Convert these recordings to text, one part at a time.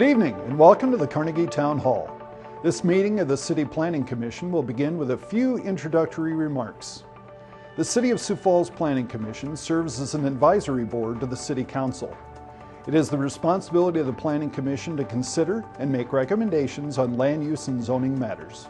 Good evening and welcome to the Carnegie Town Hall. This meeting of the City Planning Commission will begin with a few introductory remarks. The City of Sioux Falls Planning Commission serves as an advisory board to the City Council. It is the responsibility of the Planning Commission to consider and make recommendations on land use and zoning matters.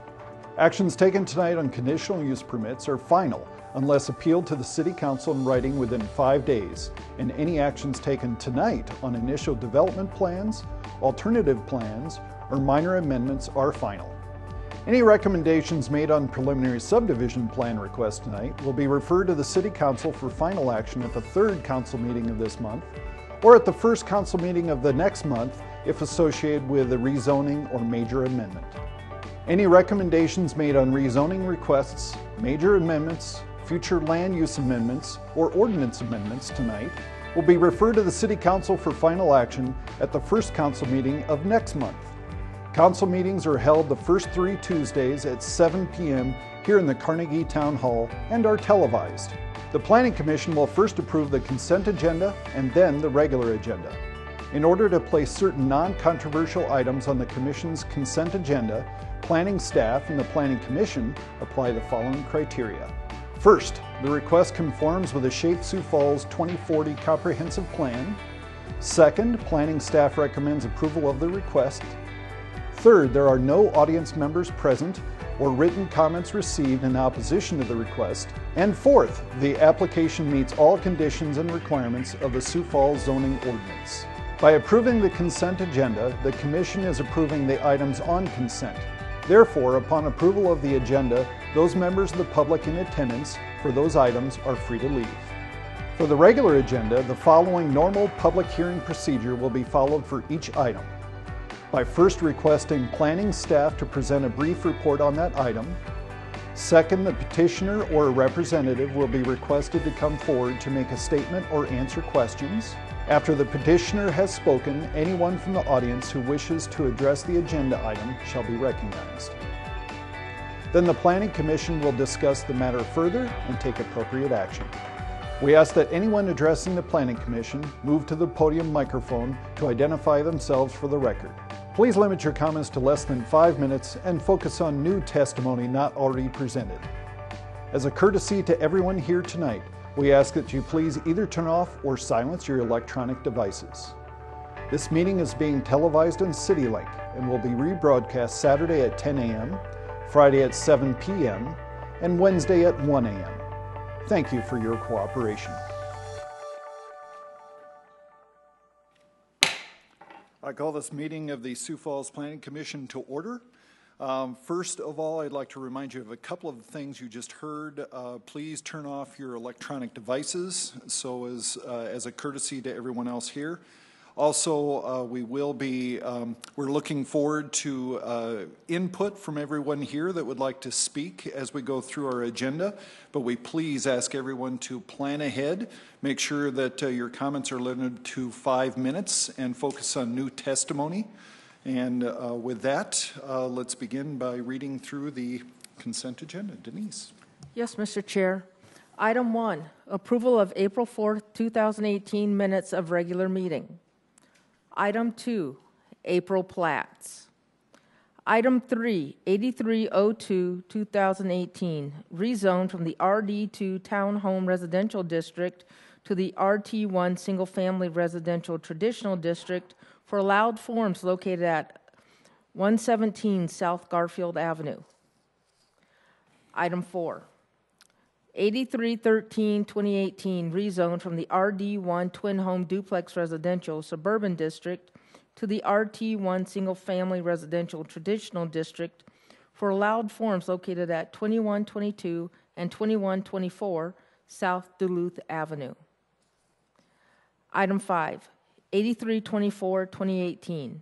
Actions taken tonight on conditional use permits are final unless appealed to the City Council in writing within 5 days, and any actions taken tonight on initial development plans, alternative plans, or minor amendments are final. Any recommendations made on preliminary subdivision plan requests tonight will be referred to the City Council for final action at the third council meeting of this month, or at the first council meeting of the next month if associated with a rezoning or major amendment. Any recommendations made on rezoning requests, major amendments, future land use amendments, or ordinance amendments tonight will be referred to the City Council for final action at the first council meeting of next month. Council meetings are held the first 3 Tuesdays at 7 p.m. here in the Carnegie Town Hall and are televised. The Planning Commission will first approve the consent agenda and then the regular agenda. In order to place certain non-controversial items on the Commission's consent agenda, planning staff and the Planning Commission apply the following criteria. First, the request conforms with the Shape Sioux Falls 2040 Comprehensive Plan. Second, planning staff recommends approval of the request. Third, there are no audience members present or written comments received in opposition to the request. And fourth, the application meets all conditions and requirements of the Sioux Falls zoning ordinance. By approving the consent agenda, the Commission is approving the items on consent. Therefore, upon approval of the agenda, those members of the public in attendance for those items are free to leave. For the regular agenda, the following normal public hearing procedure will be followed for each item. By first requesting planning staff to present a brief report on that item. Second, the petitioner or a representative will be requested to come forward to make a statement or answer questions. After the petitioner has spoken, anyone from the audience who wishes to address the agenda item shall be recognized. Then the Planning Commission will discuss the matter further and take appropriate action. We ask that anyone addressing the Planning Commission move to the podium microphone to identify themselves for the record. Please limit your comments to less than 5 minutes and focus on new testimony not already presented. As a courtesy to everyone here tonight, we ask that you please either turn off or silence your electronic devices. This meeting is being televised on CityLink and will be rebroadcast Saturday at 10 a.m., Friday at 7 p.m., and Wednesday at 1 a.m. Thank you for your cooperation. I call this meeting of the Sioux Falls Planning Commission to order. First of all, I'd like to remind you of a couple of things you just heard. Please turn off your electronic devices, so as a courtesy to everyone else here. Also, we're looking forward to input from everyone here that would like to speak as we go through our agenda, but we please ask everyone to plan ahead. Make sure that your comments are limited to 5 minutes and focus on new testimony. And with that, let's begin by reading through the consent agenda. Denise. Yes, Mr. Chair. Item 1, approval of April 4th, 2018 minutes of regular meeting. Item 2, April plats. Item 3, 8302-2018, rezoned from the RD2 Townhome Residential District to the RT1 Single Family Residential Traditional District for allowed forms located at 117 South Garfield Avenue. Item 4, 8313-2018, rezoned from the RD1 Twin Home Duplex Residential Suburban District to the RT1 Single Family Residential Traditional District for allowed forms located at 2122 and 2124 South Duluth Avenue. Item 5, 8324-2018,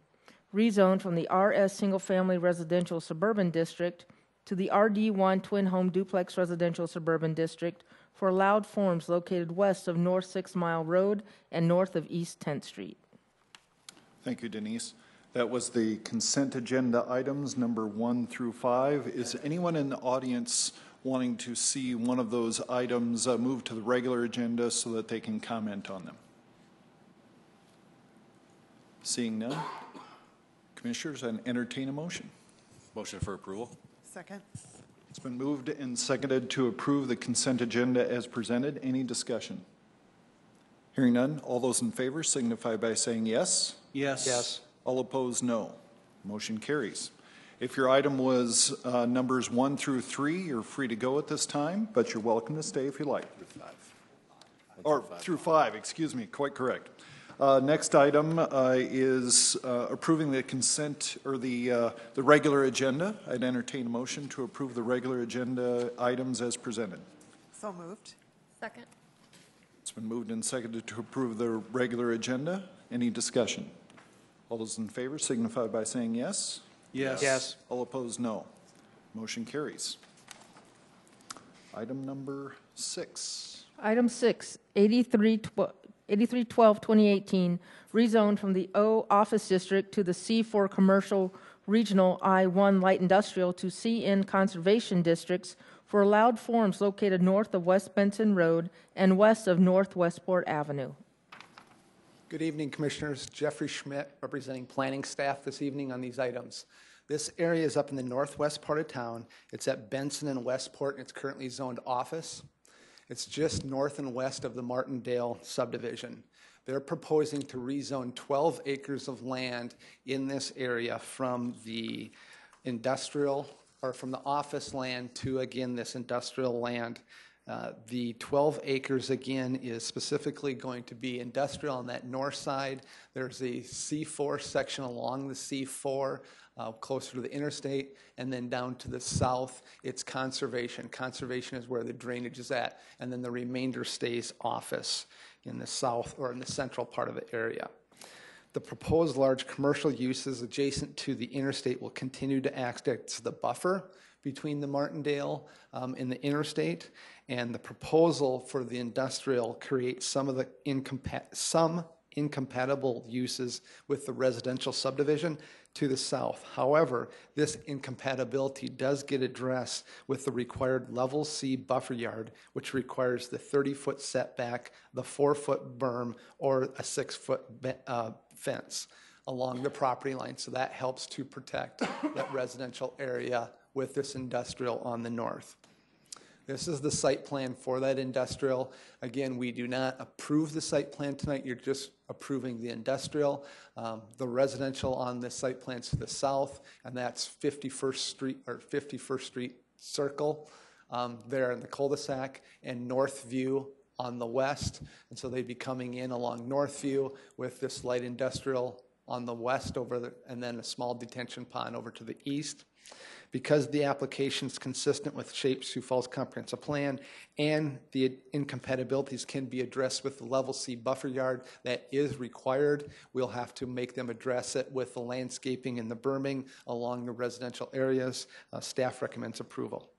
rezoned from the RS Single Family Residential Suburban District to the RD1 Twin Home Duplex Residential Suburban District for allowed forms located west of North 6 Mile Road and north of East 10th Street. Thank you, Denise. That was the consent agenda items number 1 through 5. Is anyone in the audience wanting to see one of those items move to the regular agenda so that they can comment on them? Seeing none, Commissioners, I entertain a motion. Motion for approval. Second. It's been moved and seconded to approve the consent agenda as presented. Any discussion? Hearing none, all those in favor signify by saying yes. Yes. Yes. All opposed, no. Motion carries. If your item was numbers 1 through 3, you're free to go at this time, but you're welcome to stay if you like. Through 5, excuse me, quite correct. Next item is approving the consent or the regular agenda. I'd entertain a motion to approve the regular agenda items as presented. So moved. Second. It's been moved and seconded to approve the regular agenda. Any discussion? All those in favor signify by saying yes. Yes. Yes. All opposed, no. Motion carries. Item number 6. Item 6, 8312-2018, rezoned from the O Office District to the C4 Commercial Regional I-1 Light Industrial to CN Conservation Districts for allowed forms located north of West Benson Road and west of North Westport Avenue. Good evening, Commissioners. Jeffrey Schmidt, representing planning staff this evening on these items. This area is up in the northwest part of town. It's at Benson and Westport, and it's currently zoned office. It's just north and west of the Martindale subdivision. They're proposing to rezone 12 acres of land in this area from the industrial, or from the office land to, again, this industrial land. The 12 acres, again, is specifically going to be industrial on that north side. There's a C4 section along the C4, closer to the interstate, and then down to the south, it's conservation. Conservation is where the drainage is at, and then the remainder stays office in the south or in the central part of the area. The proposed large commercial uses adjacent to the interstate will continue to act as the buffer between the Martindale and the interstate, and the proposal for the industrial creates some of the incompatible uses with the residential subdivision to the south. However, this incompatibility does get addressed with the required level C buffer yard, which requires the 30-foot setback, the 4-foot berm, or a 6-foot fence along the property line. So that helps to protect that residential area with this industrial on the north. This is the site plan for that industrial. Again, we do not approve the site plan tonight. You're just approving the industrial. The residential on this site plan is to the south, and that's 51st Street or 51st Street Circle there in the cul-de-sac, and Northview on the west. And so they'd be coming in along Northview with this light industrial on the west and then a small detention pond over to the east. Because the application is consistent with SHAPE Sioux Falls Comprehensive Plan and the incompatibilities can be addressed with the level C buffer yard that is required, we'll have to make them address it with the landscaping and the berming along the residential areas. Staff recommends approval.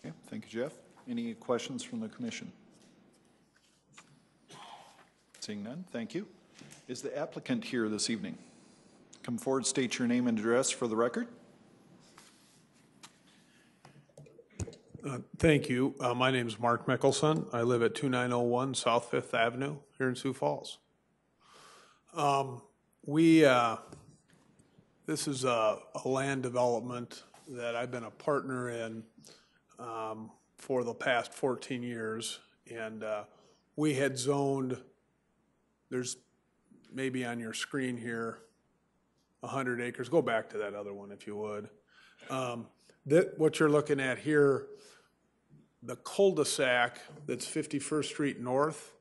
Okay, thank you, Jeff. Any questions from the Commission? Seeing none, thank you. Is the applicant here this evening? Come forward, state your name and address for the record. Thank you. My name is Mark Mickelson. I live at 2901 South 5th Avenue here in Sioux Falls. This is a land development that I've been a partner in for the past 14 years. And we had zoned, there's maybe on your screen here, 100 acres. Go back to that other one if you would. What you're looking at here, the cul-de-sac that's 51st Street North,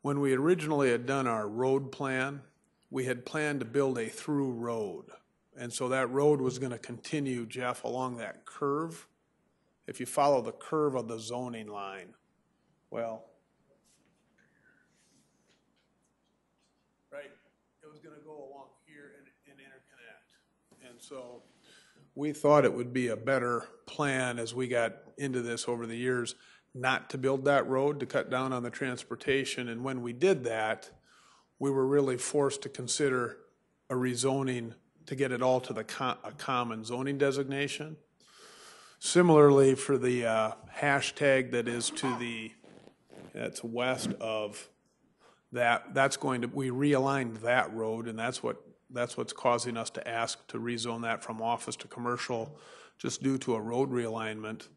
when we originally had done our road plan, we had planned to build a through road. And so that road was going to continue, Jeff, along that curve. If you follow the curve of the zoning line, well, right, it was going to go along here and interconnect. And so we thought it would be a better plan as we got into this over the years not to build that road, to cut down on the transportation. And when we did that, we were really forced to consider a rezoning to get it all to a common zoning designation. Similarly, for the hashtag that is that's west of that, we realigned that road, and that's what that's what's causing us to ask to rezone that from office to commercial, just due to a road realignment.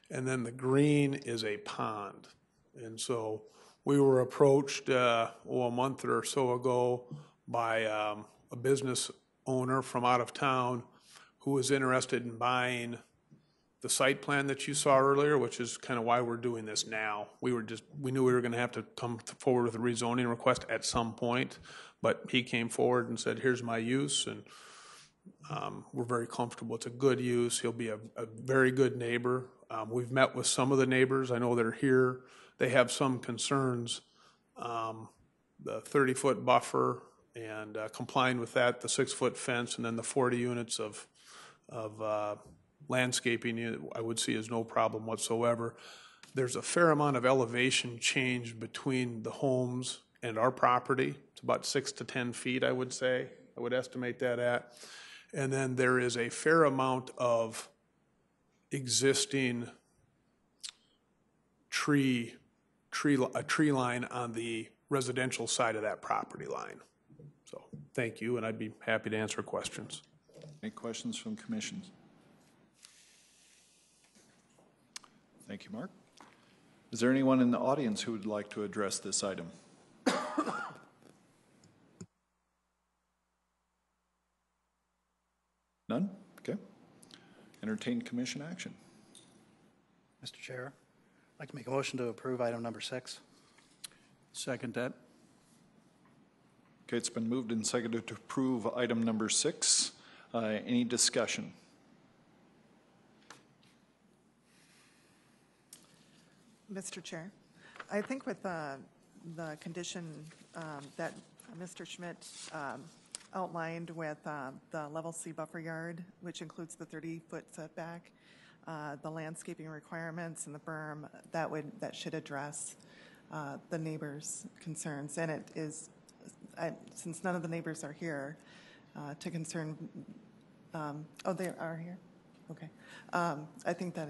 And then the green is a pond. And so we were approached a month or so ago by a business owner from out of town who was interested in buying the site plan that you saw earlier, which is kind of why we're doing this now. We knew we were going to have to come forward with a rezoning request at some point, but he came forward and said, here's my use, and we're very comfortable. It's a good use. He'll be a very good neighbor. We've met with some of the neighbors. I know they're here. They have some concerns. The 30-foot buffer and complying with that, the 6-foot fence, and then the 40 units of landscaping, I would see as no problem whatsoever. There's a fair amount of elevation change between the homes and our property. It's about 6 to 10 feet, I would say. I would estimate that at. And then there is a fair amount of existing tree line on the residential side of that property line. So thank you, and I'd be happy to answer questions. Any questions from commissions? Thank you, Mark. Is there anyone in the audience who would like to address this item? None? Okay. Entertain commission action. Mr. Chair, I'd like to make a motion to approve item number 6. Second that. Okay, it's been moved and seconded to approve item number 6. Any discussion? Mr. Chair, I think with the condition that Mr. Schmidt outlined with the level C buffer yard, which includes the 30-foot setback, the landscaping requirements and the berm, that should address the neighbors' concerns. And it is, since none of the neighbors are here, to concern. Oh, they are here. Okay. I think that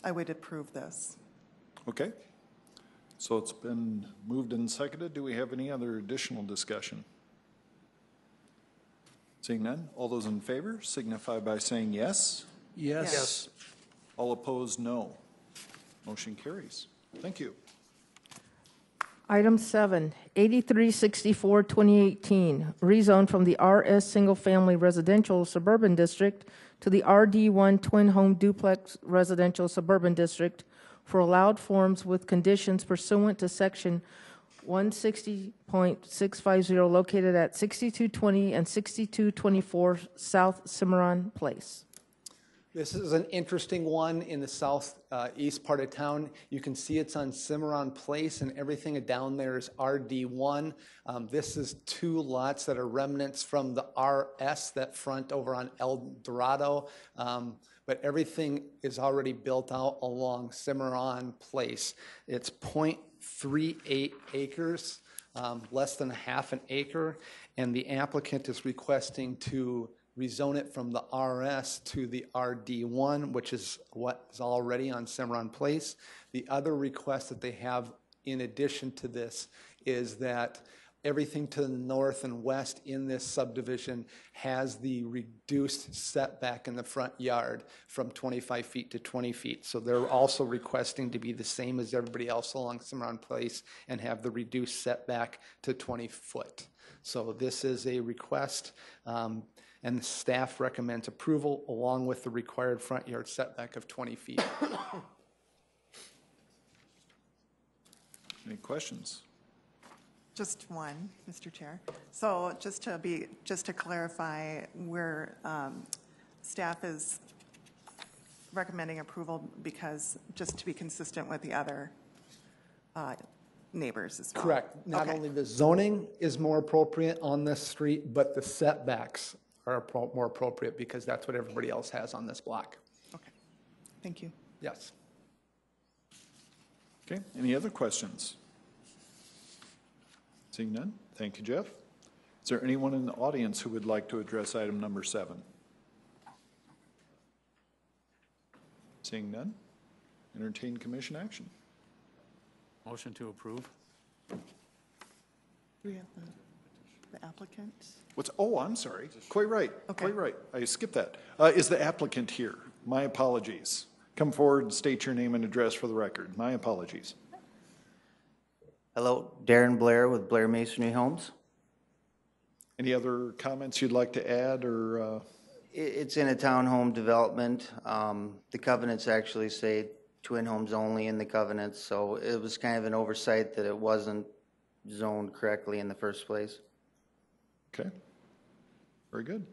I would approve this. Okay. So it's been moved and seconded. Do we have any other additional discussion? Seeing none, all those in favor signify by saying yes. Yes. Yes. All opposed, no. Motion carries. Thank you. Item 7, 8364, 2018, rezone from the RS Single Family Residential Suburban District to the RD1 Twin Home Duplex Residential Suburban District for allowed forms with conditions pursuant to Section 160.650 located at 6220 and 6224 South Cimarron Place. This is an interesting one in the southeast part of town. You can see it's on Cimarron Place, and everything down there is RD1. This is 2 lots that are remnants from the RS that front over on El Dorado, but everything is already built out along Cimarron Place. It's 0.38 acres, less than half an acre, and the applicant is requesting to rezone it from the RS to the RD1, which is what is already on Cimarron Place. The other request that they have in addition to this is that everything to the north and west in this subdivision has the reduced setback in the front yard from 25 feet to 20 feet. So they're also requesting to be the same as everybody else along Cimarron Place and have the reduced setback to 20 foot. So this is a request. And the staff recommends approval along with the required front yard setback of 20 feet. Any questions? Just one, Mr. Chair. So just to clarify, where staff is recommending approval because just to be consistent with the other neighbors as well. Correct. Not only the zoning is more appropriate on this street, but the setbacks are more appropriate because that's what everybody else has on this block. Okay. Thank you. Yes. Okay. Any other questions? Seeing none, thank you, Jeff. Is there anyone in the audience who would like to address item number 7? Seeing none, entertain commission action. Motion to approve. Do we have the The applicant? Oh, I'm sorry. Quite right. Okay. Quite right. I skipped that. Is the applicant here? My apologies. Come forward and state your name and address for the record. My apologies. Hello, Darren Blair with Blair Masonry Homes. Any other comments you'd like to add or? It's in a townhome development. The covenants actually say twin homes only in the covenants, so it was kind of an oversight that it wasn't zoned correctly in the first place. Okay. Very good.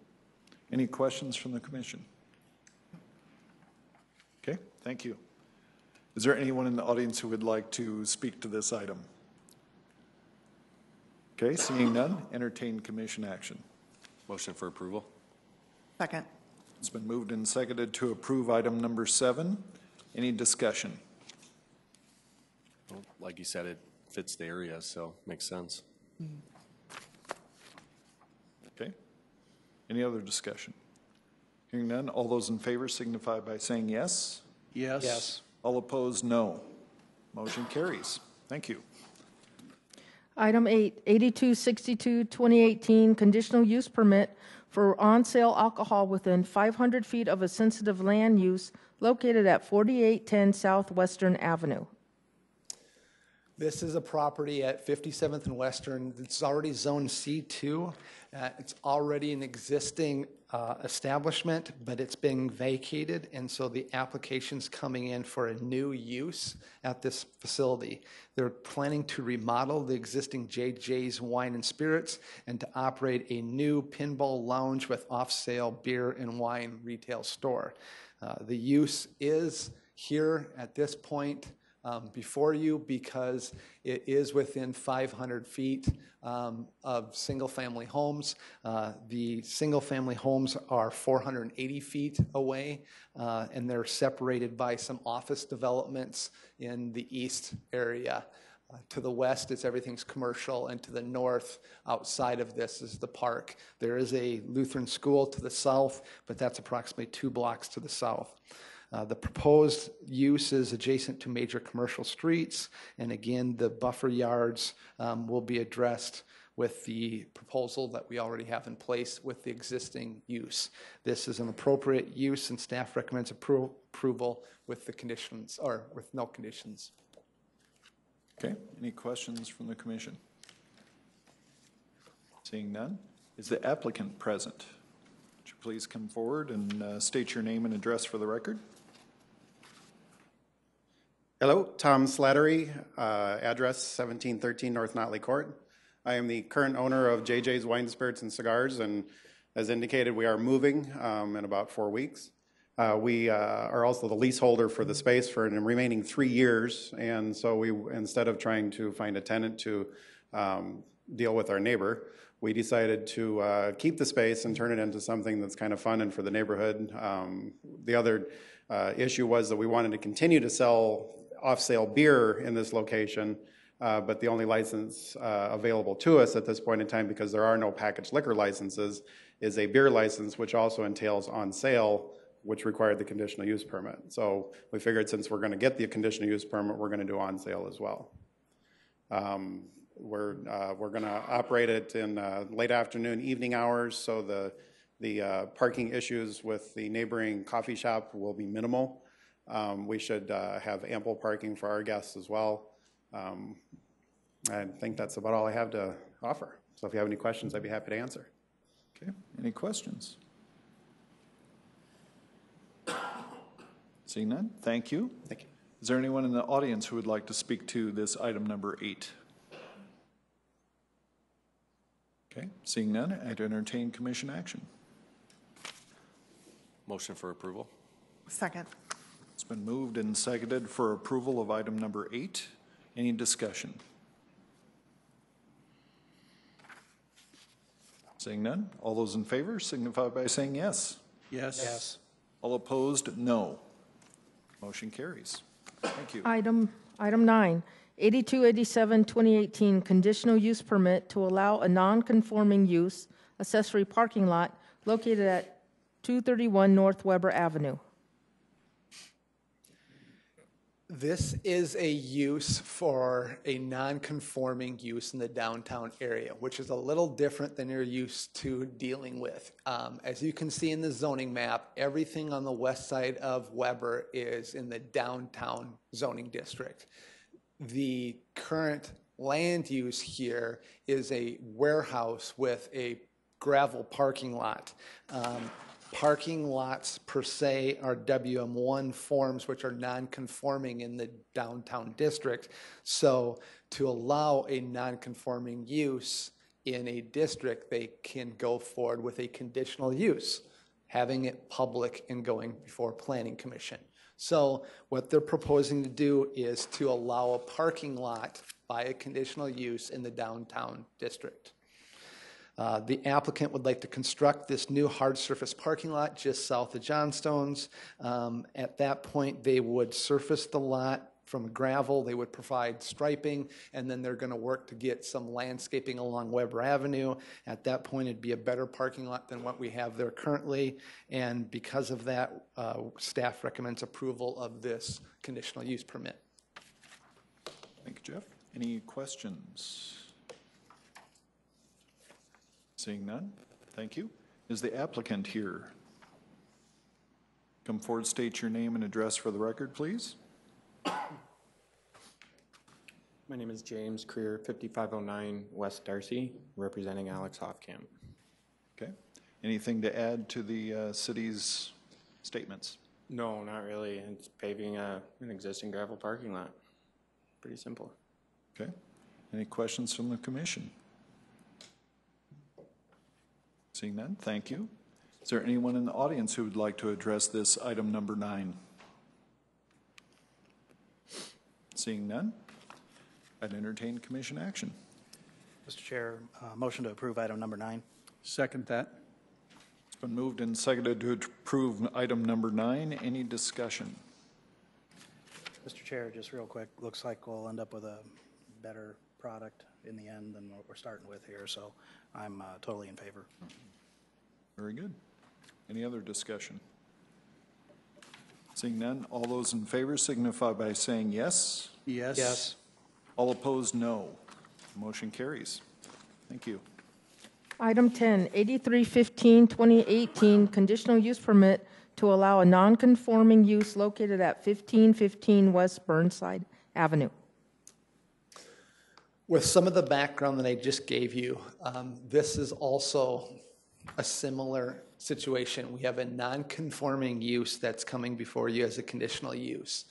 Any questions from the commission? Okay, thank you. Is there anyone in the audience who would like to speak to this item? Okay, seeing none, entertain commission action. Motion for approval. Second. It's been moved and seconded to approve item number 7. Any discussion? Well, like you said, it fits the area, so makes sense. Okay. Any other discussion? Hearing none, all those in favor signify by saying yes. Yes. Yes. All opposed, no. Motion carries. Thank you. Item 8, 8262, 2018, conditional use permit for on-sale alcohol within 500 feet of a sensitive land use located at 4810 Southwestern Avenue. This is a property at 57th and Western. It's already zoned C2. It's already an existing establishment, but it's being vacated, and so the application's coming in for a new use at this facility. They're planning to remodel the existing JJ's Wine and Spirits and to operate a new pinball lounge with off-sale beer and wine retail store. The use is here at this point before you because it is within 500 feet of single-family homes. The single-family homes are 480 feet away, and they're separated by some office developments in the east area. To the west, everything's commercial, and to the north, outside of this, is the park. There is a Lutheran school to the south, but that's approximately 2 blocks to the south. The proposed use is adjacent to major commercial streets, and again, the buffer yards will be addressed with the proposal that we already have in place with the existing use. This is an appropriate use, and staff recommends approval with the conditions, or with no conditions. Okay, any questions from the commission? Seeing none, is the applicant present? Would you please come forward and state your name and address for the record? Hello, Tom Slattery, address 1713 North Notley Court. I am the current owner of JJ's Wine, Spirits, and Cigars, and as indicated, we are moving in about 4 weeks. We are also the leaseholder for the space for the remaining 3 years, and so we, instead of trying to find a tenant to deal with our neighbor, we decided to keep the space and turn it into something that's kind of fun and for the neighborhood. The other issue was that we wanted to continue to sell off-sale beer in this location, but the only license available to us at this point in time, because there are no packaged liquor licenses, is a beer license, which also entails on sale, which required the conditional use permit. So we figured since we're going to get the conditional use permit, we're going to do on sale as well. We're going to operate it in late afternoon, evening hours, so the parking issues with the neighboring coffee shop will be minimal. We should have ample parking for our guests as well. I think that's about all I have to offer. So if you have any questions, I'd be happy to answer. Okay, any questions? Seeing none, thank you. Thank you. Is there anyone in the audience who would like to speak to this item number 8? Okay, seeing none, I'd entertain commission action. Motion for approval. Second. It's been moved and seconded for approval of item number 8. Any discussion? Seeing none, all those in favor signify by saying yes. Yes. Yes. All opposed, no. Motion carries. Thank you. Item 9, 8287, 2018, conditional use permit to allow a non-conforming use accessory parking lot located at 231 North Weber Avenue. This is a use for a non-conforming use in the downtown area, which is a little different than you're used to dealing with. As you can see in the zoning map, everything on the west side of Weber is in the downtown zoning district. The current land use here is a warehouse with a gravel parking lot. Parking lots per se are WM1 forms, which are non-conforming in the downtown district. So to allow a non-conforming use in a district, they can go forward with a conditional use, having it public and going before Planning Commission. So what they're proposing to do is to allow a parking lot by a conditional use in the downtown district. The applicant would like to construct this new hard surface parking lot just south of Johnstone's. At that point, they would surface the lot from gravel, they would provide striping, and then they're going to work to get some landscaping along Weber Avenue. At that point, it'd be a better parking lot than what we have there currently, and because of that, staff recommends approval of this conditional use permit. Thank you, Jeff. Any questions? Seeing none, thank you. Is the applicant here? Come forward, state your name and address for the record, please. My name is James Creer, 5509 West Darcy, representing Alex Hofkamp. Okay. Anything to add to the city's statements? No, not really. It's paving an existing gravel parking lot. Pretty simple. Okay. Any questions from the commission? Seeing none, thank you. Is there anyone in the audience who would like to address this item number 9? Seeing none, I'd entertain commission action. Mr. Chair, motion to approve item number 9. Second that. It's been moved and seconded to approve item number 9. Any discussion? Mr. Chair, just real quick, looks like we'll end up with a better product in the end than what we're starting with here, so I'm totally in favor. Very good. Any other discussion? Seeing none, all those in favor signify by saying yes. Yes. Yes. All opposed, no. Motion carries. Thank you. Item 10, 8315-2018, conditional use permit to allow a non-conforming use located at 1515 West Burnside Avenue. With some of the background that I just gave you, this is also a similar situation. We have a non-conforming use that's coming before you as a conditional use.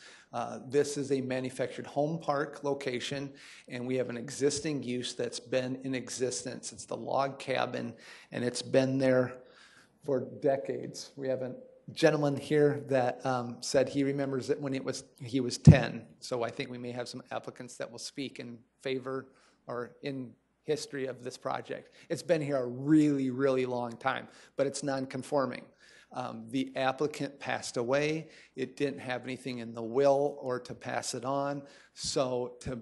This is a manufactured home park location, and we have an existing use that's been in existence. It's the log cabin, and it's been there for decades. We have a gentleman here that said he remembers it when he was 10. So I think we may have some applicants that will speak in favor or in history of this project. It's been here a really, really long time, but it's non-conforming. The applicant passed away. It didn't have anything in the will or to pass it on. So to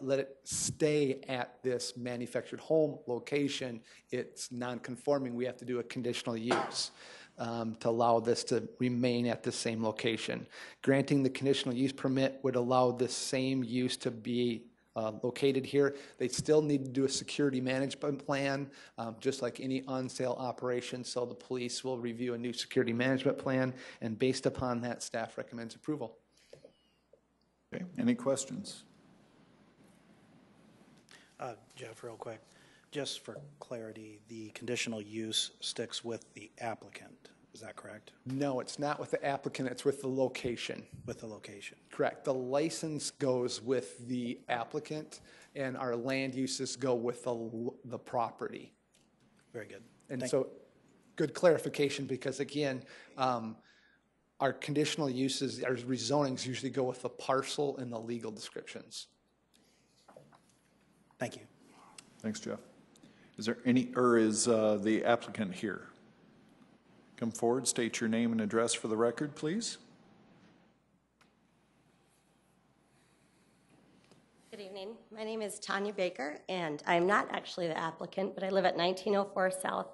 let it stay at this manufactured home location, it's non-conforming. We have to do a conditional use to allow this to remain at the same location. Granting the conditional use permit would allow this same use to be located here. They still need to do a security management plan, just like any on-sale operation, so the police will review a new security management plan, and based upon that, staff recommends approval. Okay. Any questions? Jeff, real quick, just for clarity, the conditional use sticks with the applicant. Is that correct? No, it's not with the applicant, it's with the location. With the location. Correct. The license goes with the applicant, and our land uses go with the property. Very good. And so, good clarification, because again, our conditional uses, our rezonings usually go with the parcel and the legal descriptions. Thank you. Thanks, Jeff. Is there is the applicant here? Come forward, state your name and address for the record, please. Good evening. My name is Tanya Baker, and I'm not actually the applicant, but I live at 1904 South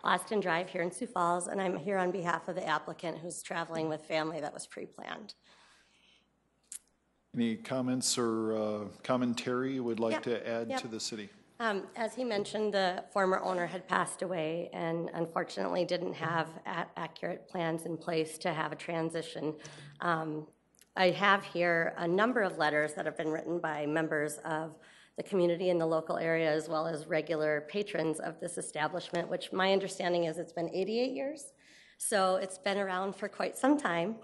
Austin Drive here in Sioux Falls, and I'm here on behalf of the applicant who's traveling with family that was pre-planned. Any comments or commentary you would like to add to the city? As he mentioned, the former owner had passed away and unfortunately didn't have accurate plans in place to have a transition. I have here a number of letters that have been written by members of the community in the local area as well as regular patrons of this establishment, which my understanding is it's been 88 years. So it's been around for quite some time.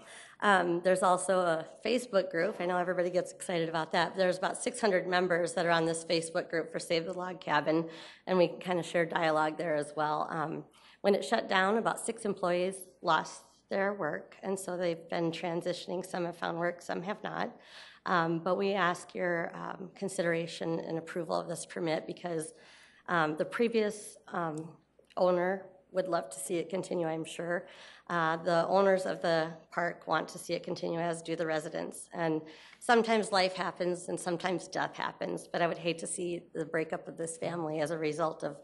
There's also a Facebook group. I know everybody gets excited about that. There's about 600 members that are on this Facebook group for Save the Log Cabin, and we kind of share dialogue there as well. When it shut down, about 6 employees lost their work, and so they've been transitioning. Some have found work, some have not. But we ask your consideration and approval of this permit because the previous owner would love to see it continue, I'm sure. The owners of the park want to see it continue, as do the residents. And sometimes life happens and sometimes death happens, but I would hate to see the breakup of this family as a result of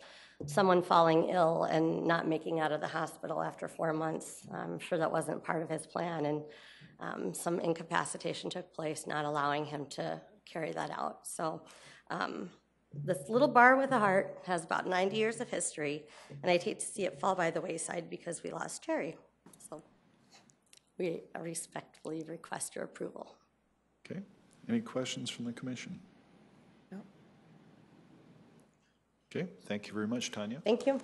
someone falling ill and not making out of the hospital after 4 months. I'm sure that wasn't part of his plan, and some incapacitation took place, not allowing him to carry that out. So this little bar with a heart has about 90 years of history, and I'd hate to see it fall by the wayside because we lost Jerry. So we respectfully request your approval. Okay. Any questions from the commission? No. Okay. Thank you very much, Tanya. Thank you.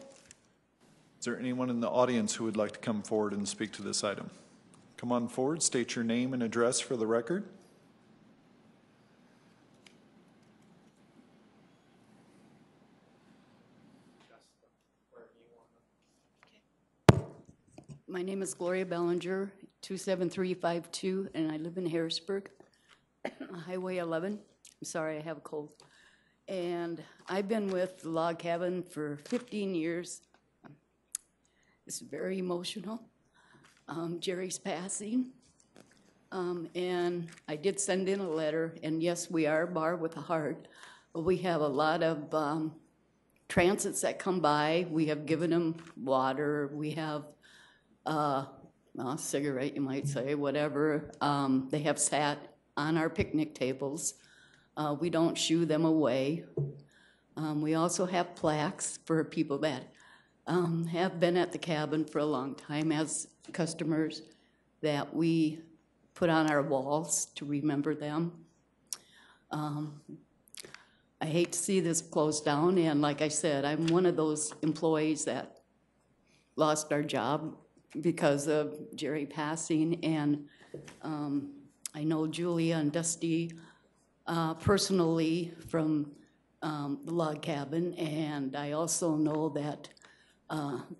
Is there anyone in the audience who would like to come forward and speak to this item? Come on forward, state your name and address for the record. My name is Gloria Bellinger, 27352, and I live in Harrisburg, Highway 11. I'm sorry, I have a cold. And I've been with the log cabin for 15 years. It's very emotional. Jerry's passing. And I did send in a letter, and yes, we are a bar with a heart. But we have a lot of transits that come by. We have given them water. We have a cigarette, you might say, whatever. They have sat on our picnic tables. We don't shoo them away. We also have plaques for people that have been at the cabin for a long time as customers that we put on our walls to remember them. I hate to see this closed down, and like I said, I'm one of those employees that lost our job because of Jerry passing, and I know Julia and Dusty personally from the log cabin, and I also know that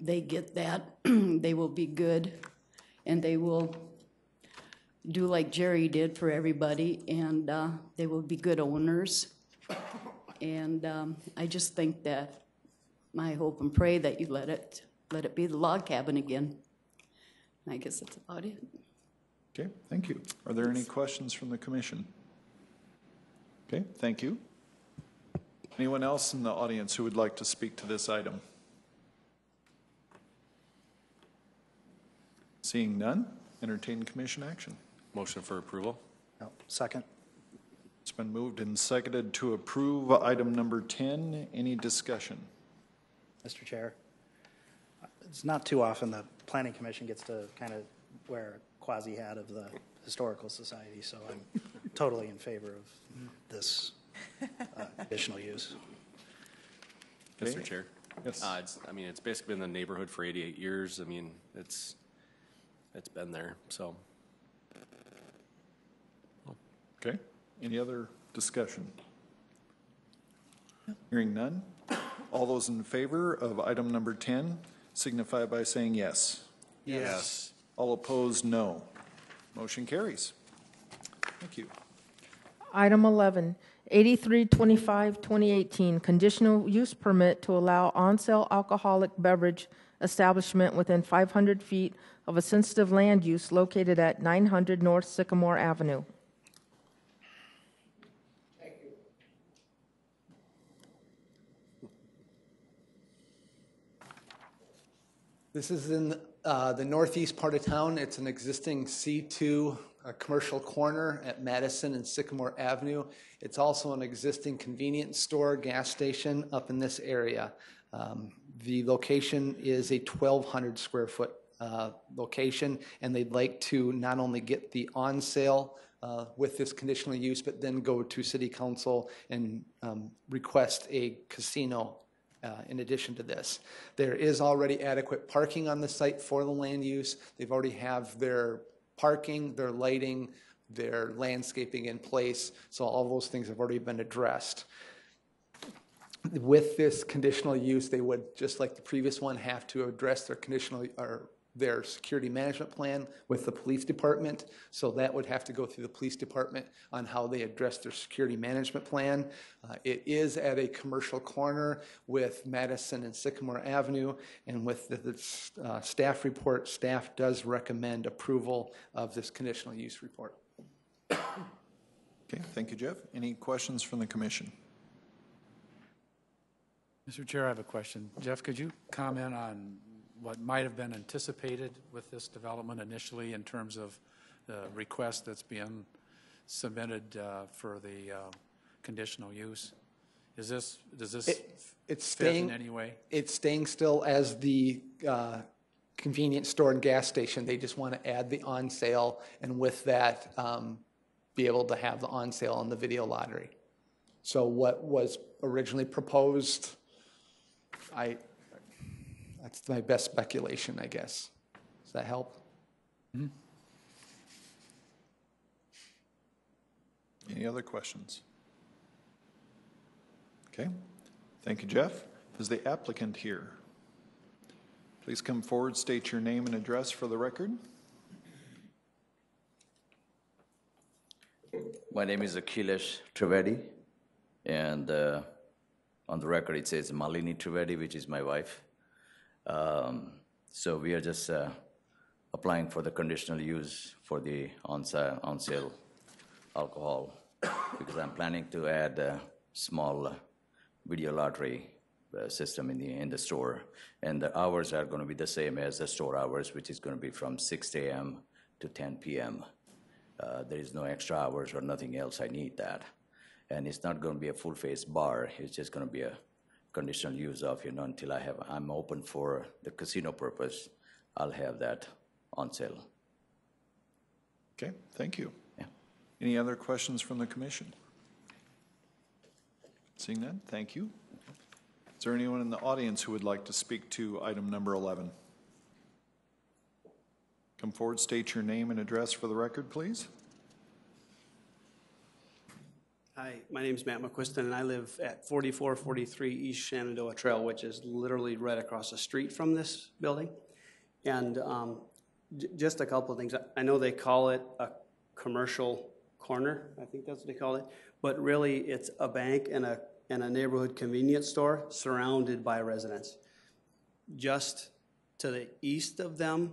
they get that they will be good, and they will do like Jerry did for everybody, and they will be good owners. And I just think that I hope and pray that you let it be the log cabin again. I guess that's about it. Okay, thank you. Are there any questions from the commission? Okay, thank you. Anyone else in the audience who would like to speak to this item? Seeing none, entertain commission action. Motion for approval. No. Second. It's been moved and seconded to approve item number 10. Any discussion? Mr. Chair, it's not too often the Planning Commission gets to kind of wear a quasi hat of the Historical Society, so I'm totally in favor of this additional use. Okay. Mr. Chair. Yes. It's basically been in the neighborhood for 88 years. I mean, it's been there, so. Okay. Any other discussion? Hearing none. All those in favor of item number 10 signify by saying yes. Yes. All opposed, no. Motion carries. Thank you. Item 11, 8325-2018, conditional use permit to allow on-sale alcoholic beverage establishment within 500 feet of a sensitive land use located at 900 North Sycamore Avenue. This is in the northeast part of town. It's an existing C2 a commercial corner at Madison and Sycamore Avenue. It's also an existing convenience store, gas station up in this area. The location is a 1,200 square foot location, and they'd like to not only get the on sale with this conditional use, but then go to City Council and request a casino in addition to this. There is already adequate parking on the site for the land use. They've already have their parking, their lighting, their landscaping in place, so all those things have already been addressed. With this conditional use, they would, just like the previous one, have to address their conditional or their security management plan with the police department. So that would have to go through the police department on how they address their security management plan. It is at a commercial corner with Madison and Sycamore Avenue, and with the staff report, staff does recommend approval of this conditional use report. Okay, thank you, Jeff. Any questions from the commission? Mr. Chair, I have a question. Jeff, could you comment on what might have been anticipated with this development initially in terms of the request that's being submitted for the conditional use? Does this fit in any way? It's staying still as the convenience store and gas station. They just want to add the on sale, and with that, be able to have the on sale on the video lottery. So what was originally proposed, that's my best speculation, I guess. Does that help? Mm-hmm. Any other questions? Okay, thank you, Jeff. Is the applicant here? Please come forward, state your name and address for the record. My name is Akhilesh Trivedi, and on the record it says Malini Trivedi, which is my wife. So we are just applying for the conditional use for the on-sale alcohol, because I'm planning to add a small video lottery system in the store, and the hours are going to be the same as the store hours, which is going to be from 6 a.m. to 10 p.m. There is no extra hours or nothing else. I need that, and it's not going to be a full-face bar. It's just going to be a conditional use of, until I'm open for the casino purpose, I'll have that on sale. Okay, thank you. Yeah. Any other questions from the commission? Seeing none, thank you. Is there anyone in the audience who would like to speak to item number 11? Come forward, state your name and address for the record, please. Hi, my name is Matt McQuiston, and I live at 4443 East Shenandoah Trail, which is literally right across the street from this building. And just a couple of things. I know they call it a commercial corner. I think that's what they call it. But really, it's a bank and a neighborhood convenience store surrounded by residents. Just to the east of them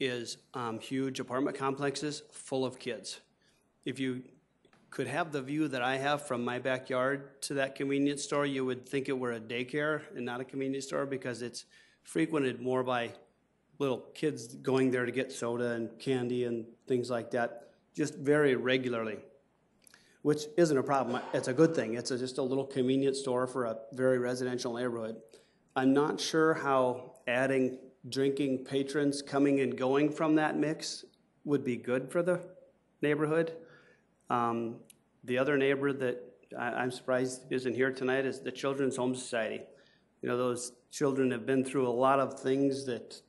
is huge apartment complexes full of kids. If you could have the view that I have from my backyard to that convenience store, you would think it were a daycare and not a convenience store, because it's frequented more by little kids going there to get soda and candy and things like that, just very regularly, which isn't a problem. It's a good thing. It's just a little convenience store for a very residential neighborhood. I'm not sure how adding drinking patrons coming and going from that mix would be good for the neighborhood. The other neighbor that I'm surprised isn't here tonight is the Children's Home Society. Those children have been through a lot of things that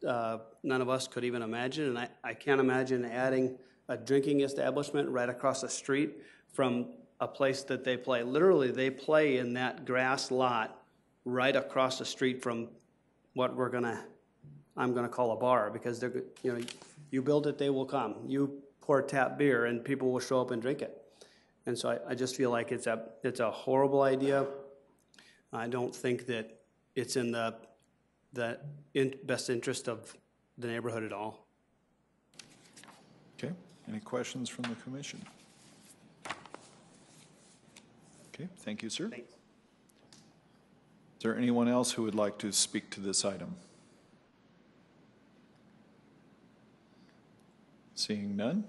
none of us could even imagine, and I can't imagine adding a drinking establishment right across the street from a place that they play. Literally, they play in that grass lot right across the street from what I'm gonna call a bar, because they're, you build it, they will come. You pour tap beer and people will show up and drink it. And so I just feel like it's a horrible idea. I don't think that it's in the best interest of the neighborhood at all. Okay, any questions from the commission? Okay, thank you, sir. Thanks. Is there anyone else who would like to speak to this item? Seeing none,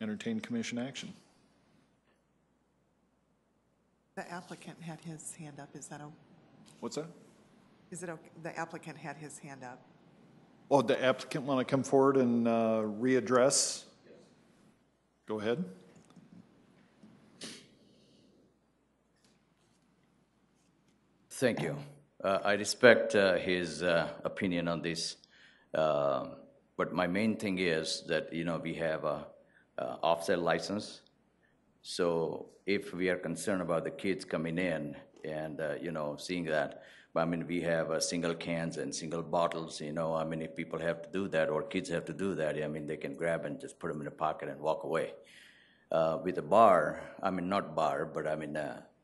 Entertain commission action. The applicant had his hand up. Is that What's that? is it okay? The applicant had his hand up. Oh, the applicant want to come forward and readdress? Go ahead. Thank you. I respect his opinion on this, but my main thing is that, we have a offset license. So if we are concerned about the kids coming in and, seeing that, we have single cans and single bottles, if people have to do that or kids have to do that, they can grab and just put them in a pocket and walk away. With a bar, not bar, but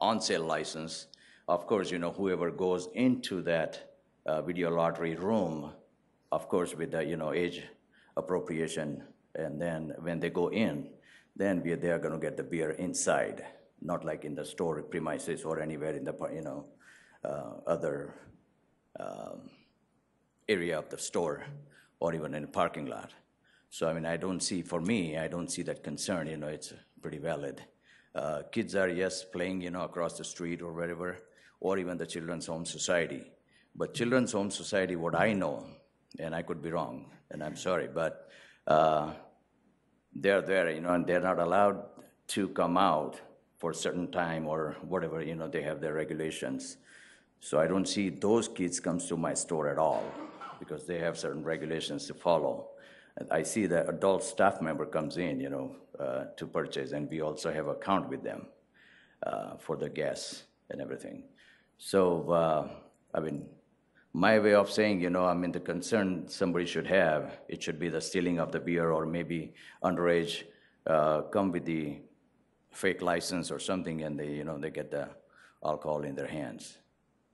on-sale license, of course, whoever goes into that video lottery room, of course, with the, age appropriation, and then when they go in, then they are going to get the beer inside, not like in the store premises or anywhere in the, other area of the store or even in the parking lot. So, I don't see that concern, it's pretty valid. Kids are, yes, playing, across the street or wherever, or even the Children's Home Society. But Children's Home Society, what I know, and I could be wrong, and I'm sorry, but they're there, and they're not allowed to come out for a certain time or whatever, they have their regulations. So I don't see those kids comes to my store at all because they have certain regulations to follow. And I see the adult staff member comes in, to purchase, and we also have account with them for the gas and everything. So, my way of saying, the concern somebody should have, it should be the stealing of the beer or maybe underage come with the fake license or something and they, they get the alcohol in their hands.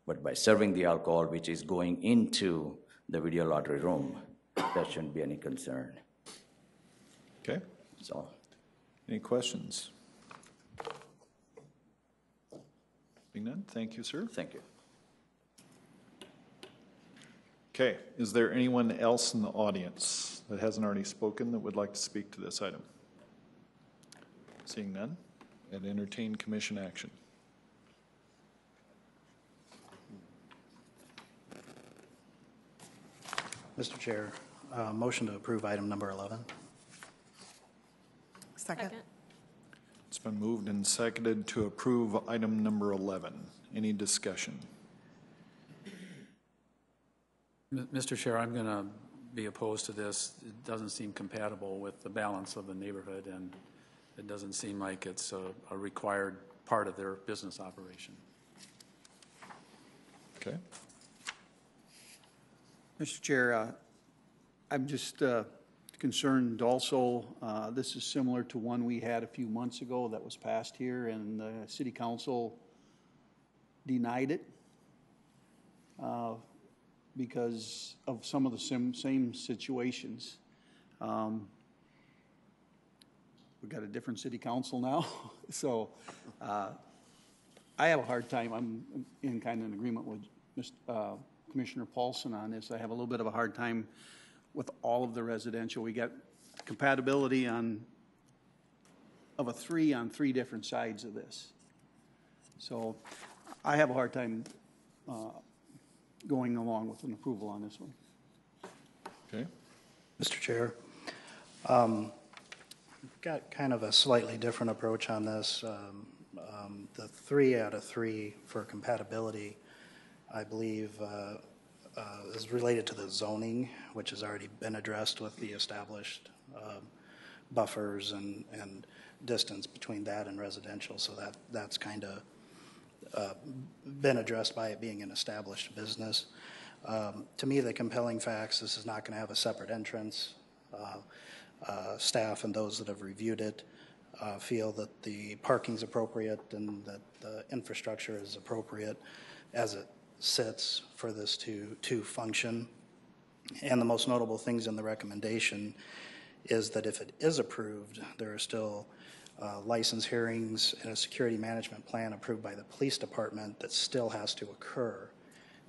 But by serving the alcohol, which is going into the video lottery room, that shouldn't be any concern. Okay. So, any questions? Being none, thank you, sir. Thank you. Okay, is there anyone else in the audience that hasn't already spoken that would like to speak to this item? Seeing none, I'd entertain commission action. Mr. Chair, motion to approve item number 11. Second. It's been moved and seconded to approve item number 11. Any discussion? Mr. Chair, I'm going to be opposed to this. It doesn't seem compatible with the balance of the neighborhood, and it doesn't seem like it's a required part of their business operation. Okay. Mr. Chair, I'm just concerned also, this is similar to one we had a few months ago that was passed here, and the City Council denied it because of some of the same situations. We've got a different City Council now, so I have a hard time. I'm in kind of an agreement with Commissioner Paulson on this. I have a little bit of a hard time with all of the residential. We got compatibility of a 3 on 3 different sides of this. So I have a hard time going along with an approval on this one. Okay. Mr. Chair, got kind of a slightly different approach on this. The 3 out of 3 for compatibility, I believe, is related to the zoning, which has already been addressed with the established buffers and distance between that and residential. So that's kind of been addressed by it being an established business. To me, the compelling facts, this is not going to have a separate entrance. Staff and those that have reviewed it feel that the parking's appropriate and that the infrastructure is appropriate as it sits for this to function. And the most notable things in the recommendation is that if it is approved, there are still license hearings and a security management plan approved by the police department that still has to occur.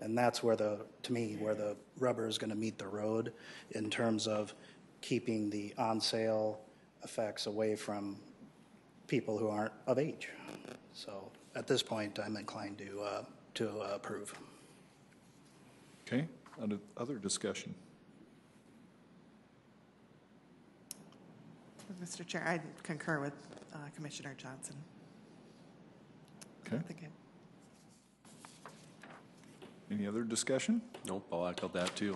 And that's where to me, where the rubber is going to meet the road in terms of keeping the on-sale effects away from people who aren't of age. So at this point, I'm inclined to approve. Okay, other discussion? Mr. Chair, I concur with Commissioner Johnson. Okay. I think Any other discussion? Nope, I'll echo that too.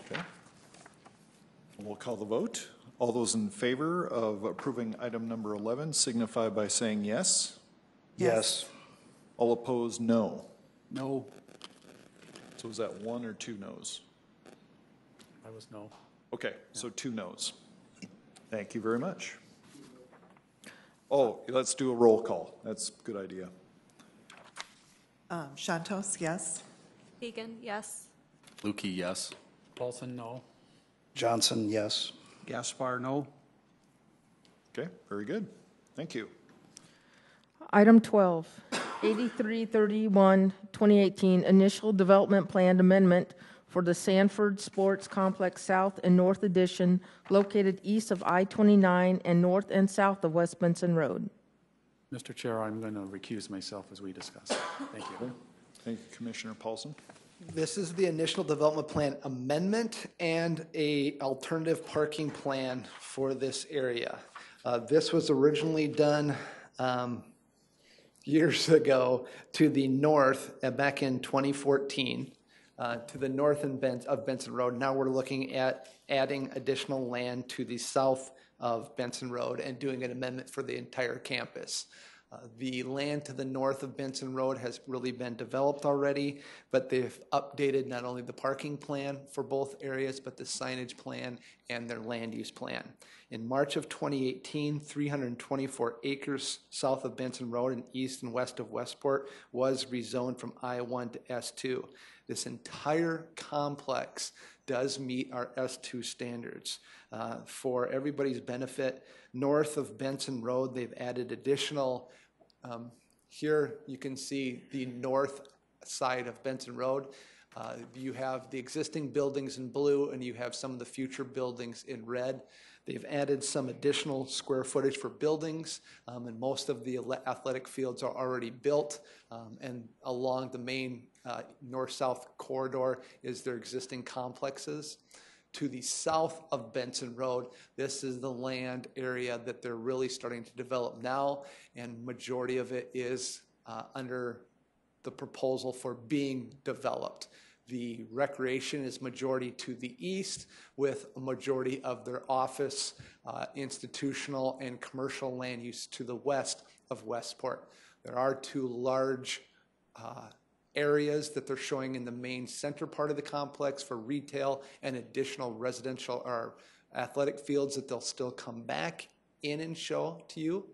Okay. We'll call the vote. All those in favor of approving item number 11 signify by saying yes. Yes. All opposed, no. No. So is that 1 or 2 noes? I was no. Okay, so 2 noes. Thank you very much. Oh, let's do a roll call. That's a good idea. Shantos, yes. Deegan, yes. Lukey, yes. Paulson, no. Johnson, yes. Gaspar, no. Okay, very good. Thank you. Item 12, 8331, 2018, Initial Development Plan Amendment for the Sanford Sports Complex South and North Addition located east of I-29 and north and south of West Benson Road. Mr. Chair, I'm going to recuse myself as we discuss. Thank you. Thank you, Commissioner Paulson. This is the initial development plan amendment and a alternative parking plan for this area. This was originally done years ago to the north back in 2014 to the north of Benson Road. Now we're looking at adding additional land to the south of Benson Road and doing an amendment for the entire campus. The land to the north of Benson Road has really been developed already, but they've updated not only the parking plan for both areas, but the signage plan and their land use plan. In March of 2018, 324 acres south of Benson Road and east and west of Westport was rezoned from I-1 to S2. This entire complex does meet our S2 standards. For everybody's benefit, north of Benson Road, they've added additional, here you can see the north side of Benson Road. You have the existing buildings in blue and you have some of the future buildings in red. They've added some additional square footage for buildings, and most of the athletic fields are already built. And along the main north-south corridor is their existing complexes. To the south of Benson Road, this is the land area that they're really starting to develop now, and majority of it is under the proposal for being developed. The recreation is majority to the east, with a majority of their office, institutional, and commercial land use to the west of Westport. There are 2 large areas that they're showing in the main center part of the complex for retail and additional residential or athletic fields that they'll still come back in and show to you.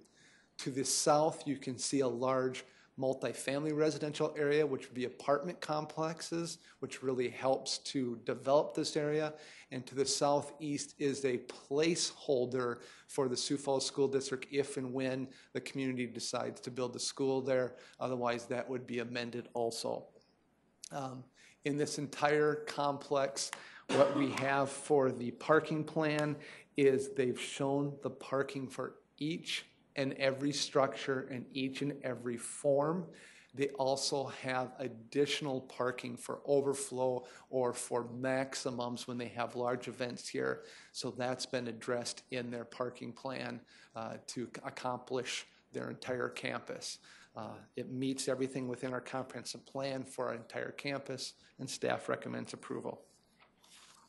To the south, you can see a large multifamily residential area, which would be apartment complexes, which really helps to develop this area. And to the southeast is a placeholder for the Sioux Falls School District if and when the community decides to build a school there. Otherwise, that would be amended also. In this entire complex, what we have for the parking plan is they've shown the parking for each and every structure in each and every form. They also have additional parking for overflow or for maximums when they have large events here. So that's been addressed in their parking plan to accomplish their entire campus. It meets everything within our comprehensive plan for our entire campus, and staff recommends approval.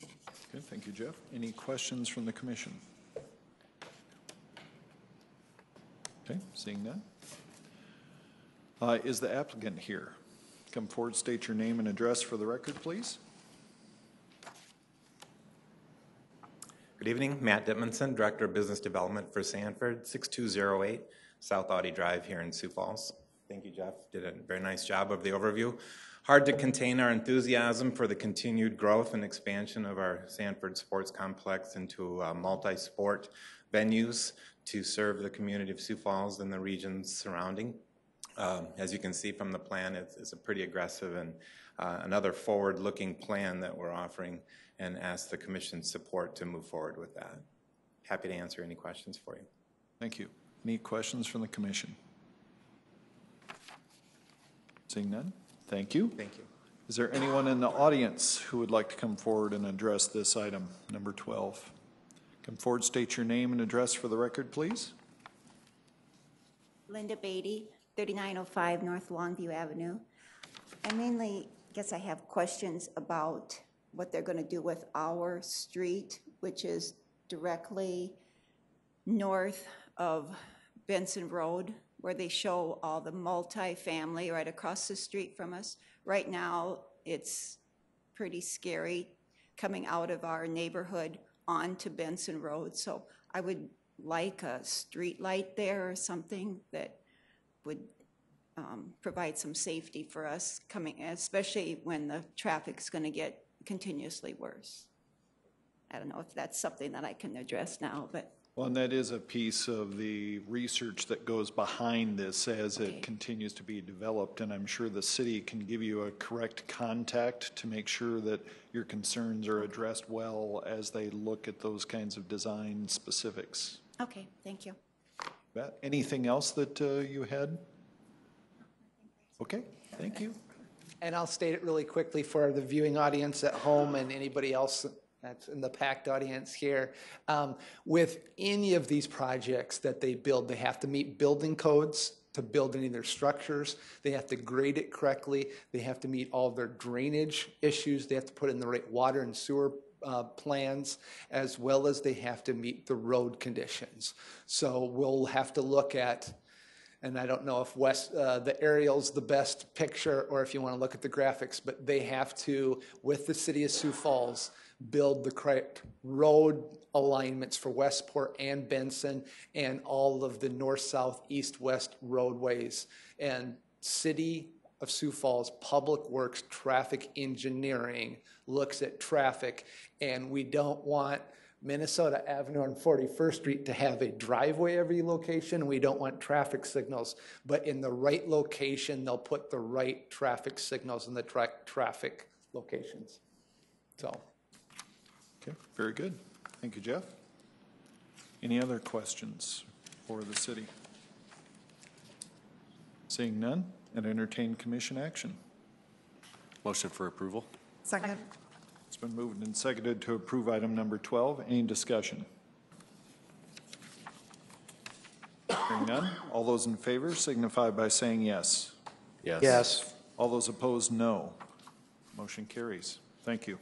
Okay, thank you, Jeff. Any questions from the commission? Okay, seeing none. Is the applicant here? Come forward, state your name and address for the record, please. Good evening, Matt Dittmanson, Director of Business Development for Sanford, 6208 South Audie Drive here in Sioux Falls. Thank you, Jeff. Did a very nice job of the overview. Hard to contain our enthusiasm for the continued growth and expansion of our Sanford Sports Complex into multi-sport venues to serve the community of Sioux Falls and the regions surrounding. As you can see from the plan, it's a pretty aggressive and another forward-looking plan that we're offering, and ask the Commission's support to move forward with that. happy to answer any questions for you. Thank you. Any questions from the commission? Seeing none, thank you. Thank you. Is there anyone in the audience who would like to come forward and address this item, number 12? Come forward, state your name and address for the record, please. Linda Beatty, 3905 North Longview Avenue. I mainly guess I have questions about what they're going to do with our street, which is directly north of Benson Road, where they show all the multi-family right across the street from us. Right now, it's pretty scary coming out of our neighborhood onto Benson Road. So I would like a street light there or something that would provide some safety for us coming, especially when the traffic's going to get continuously worse. I don't know if that's something that I can address now, but. Well, and that is a piece of the research that goes behind this as it continues to be developed, and I'm sure the city can give you a correct contact to make sure that your concerns are addressed well as they look at those kinds of design specifics. Okay, thank you. Anything else that you had? Okay, thank you. And I'll state it really quickly for the viewing audience at home and anybody else that's in the packed audience here. With any of these projects that they build, they have to meet building codes to build any of their structures. They have to grade it correctly. They have to meet all of their drainage issues. They have to put in the right water and sewer plans, as well as they have to meet the road conditions. So we'll have to look at, and I don't know if the aerial's the best picture or if you want to look at the graphics, but they have to, with the city of Sioux Falls, build the correct road alignments for Westport and Benson and all of the north, south, east, west roadways. And City of Sioux Falls Public Works Traffic Engineering looks at traffic, and we don't want Minnesota Avenue and 41st Street to have a driveway every location. We don't want traffic signals, but in the right location, they'll put the right traffic signals in the traffic locations. So. Okay, very good. Thank you, Jeff. Any other questions for the city? Seeing none, and entertain commission action. Motion for approval. Second. It's been moved and seconded to approve item number 12. Any discussion? Hearing none, all those in favor signify by saying yes. Yes. Yes. All those opposed, no. Motion carries. Thank you.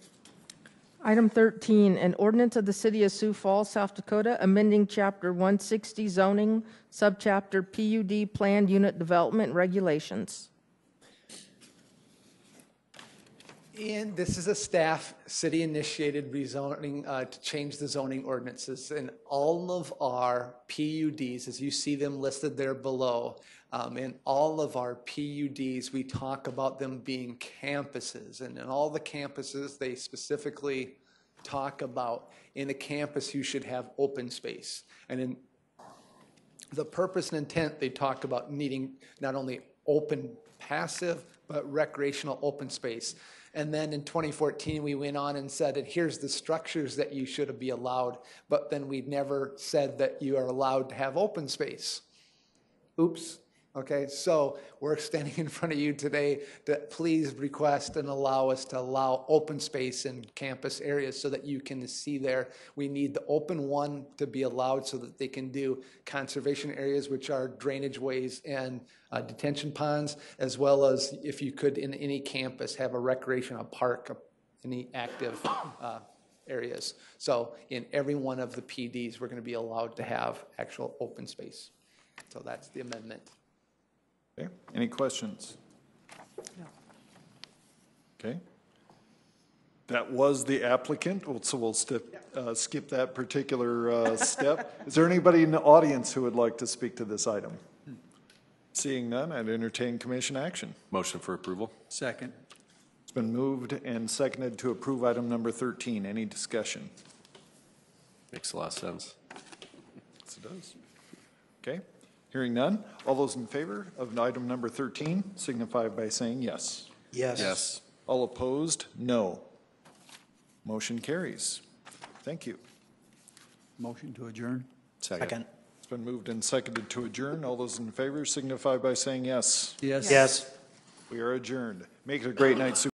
Item 13, an ordinance of the City of Sioux Falls, South Dakota, amending Chapter 160 zoning, Subchapter PUD Planned Unit Development Regulations. And this is a staff city-initiated rezoning to change the zoning ordinances. And all of our PUDs, as you see them listed there below, in all of our PUDs, we talk about them being campuses. And in all the campuses, they specifically talk about in a campus you should have open space. And in the purpose and intent, they talk about needing not only open passive, but recreational open space. And then in 2014, we went on and said, and here's the structures that you should be allowed, but then we never said that you are allowed to have open space. Oops. Okay, so we're standing in front of you today to please request and allow us to allow open space in campus areas so that you can see there. We need the open one to be allowed so that they can do conservation areas, which are drainage ways and detention ponds, as well as if you could in any campus have a recreation, a park, any active areas. So in every one of the PDs, we're going to be allowed to have actual open space. So that's the amendment. Okay. Any questions? No. Okay. That was the applicant, so we'll skip that particular step. Is there anybody in the audience who would like to speak to this item? Seeing none, I'd entertain commission action. Motion for approval. Second. It's been moved and seconded to approve item number 13. Any discussion? Makes a lot of sense. Yes, it does. Okay. Hearing none, all those in favor of item number 13 signify by saying yes. Yes. Yes. All opposed, no. Motion carries. Thank you. Motion to adjourn? Second. It's been moved and seconded to adjourn. All those in favor signify by saying yes. Yes. Yes. We are adjourned. Make it a great night, Sioux